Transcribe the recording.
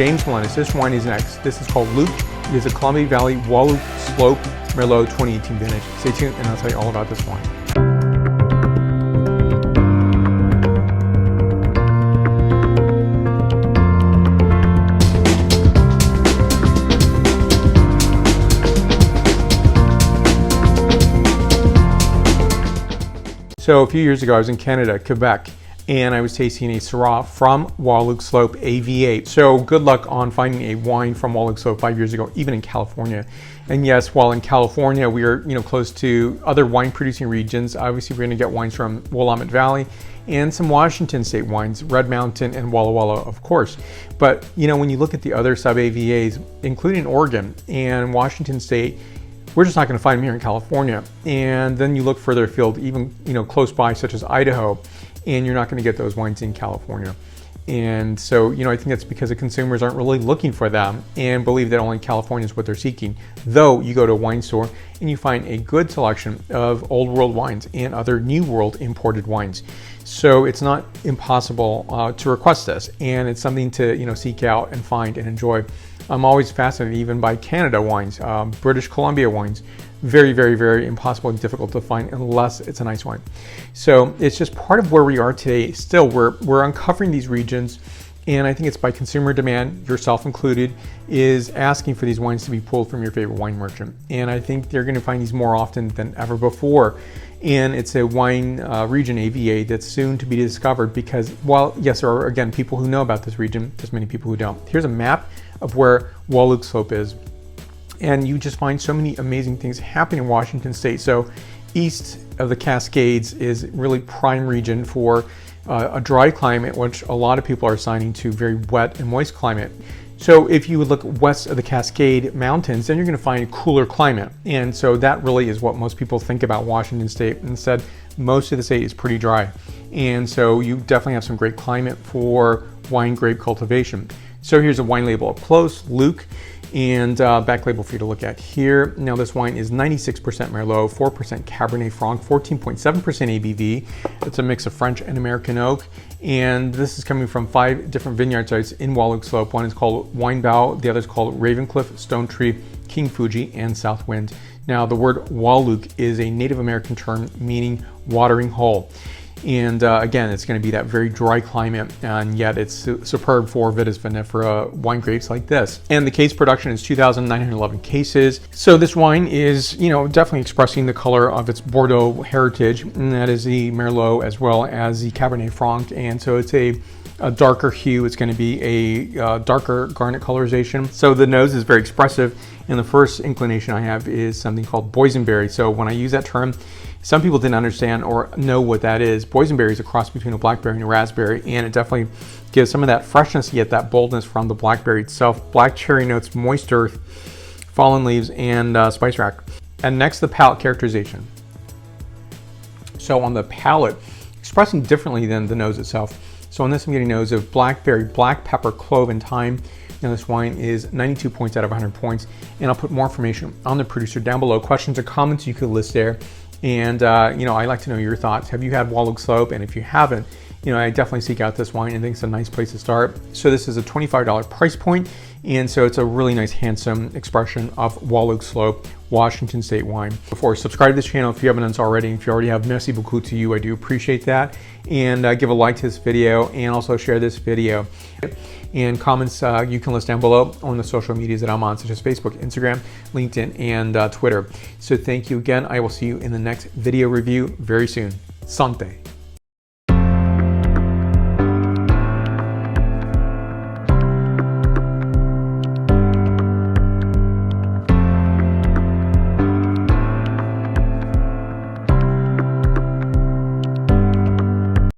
James Melendez. This wine is next. This is called Luke. It is a Columbia Valley Wahluke Slope Merlot 2018 vintage. Stay tuned and I'll tell you all about this wine. So a few years ago, I was in Canada, Quebec, and I was tasting a Syrah from Wahluke Slope AV8. So good luck on finding a wine from Wahluke Slope 5 years ago, even in California. And yes, while in California, we are close to other wine producing regions. Obviously, we're going to get wines from Willamette Valley and some Washington State wines, Red Mountain and Walla Walla, of course. But when you look at the other sub AVAs, including Oregon and Washington State, we're just not going to find them here in California. And then you look further afield, even close by, such as Idaho, and you're not going to get those wines in California. And so, I think that's because the consumers aren't really looking for them and believe that only California is what they're seeking. Though you go to a wine store and you find a good selection of old world wines and other new world imported wines. So it's not impossible to request this, and it's something to seek out and find and enjoy. I'm always fascinated even by Canada wines, British Columbia wines. Very, very, very impossible and difficult to find unless it's a nice wine. So it's just part of where we are today. Still, we're uncovering these regions, and I think it's by consumer demand, yourself included, is asking for these wines to be pulled from your favorite wine merchant. And I think they're going to find these more often than ever before. And it's a wine region, AVA, that's soon to be discovered because, while yes, there are, again, people who know about this region, there's many people who don't. Here's a map of where Wahluke Slope is. And you just find so many amazing things happening in Washington State. So east of the Cascades is really prime region for a dry climate, which a lot of people are assigning to very wet and moist climate. So if you would look west of the Cascade Mountains, then you're going to find a cooler climate. And so that really is what most people think about Washington State. Instead, most of the state is pretty dry. And so you definitely have some great climate for wine grape cultivation. So here's a wine label up close, Luke, and back label for you to look at here. Now this wine is 96% Merlot, 4% Cabernet Franc, 14.7% ABV. It's a mix of French and American oak. And this is coming from 5 different vineyard sites in Wahluke Slope. One is called Winebow, the other is called Ravencliff, Stone Tree, King Fuji, and Southwind. Now the word Wahluke is a Native American term meaning watering hole. And again, it's going to be that very dry climate, and yet it's superb for Vitis vinifera wine grapes like this. And the case production is 2,911 cases. So this wine is, definitely expressing the color of its Bordeaux heritage, and that is the Merlot as well as the Cabernet Franc. And so it's a darker hue. It's going to be a darker garnet colorization. So the nose is very expressive, and the first inclination I have is something called boysenberry. So when I use that term, some people didn't understand or know what that is. Boysenberry is a cross between a blackberry and a raspberry, and it definitely gives some of that freshness yet that boldness from the blackberry itself. Black cherry notes, moist earth, fallen leaves, and spice rack. And next, the palate characterization. So on the palate, expressing differently than the nose itself. So on this, I'm getting nose of blackberry, black pepper, clove, and thyme. Now this wine is 92 points out of 100 points, and I'll put more information on the producer down below. Questions or comments you could list there. And I like to know your thoughts. Have you had Wahluke Slope? And if you haven't, I definitely seek out this wine and think it's a nice place to start. So this is a $25 price point, and so it's a really nice, handsome expression of Wahluke Slope, Washington State wine. Before, subscribe to this channel if you haven't done so already. If you already have, merci beaucoup to you. I do appreciate that. And give a like to this video, and also share this video. And comments you can list down below on the social medias that I'm on, such as Facebook, Instagram, LinkedIn, and Twitter. So thank you again. I will see you in the next video review very soon. Santé.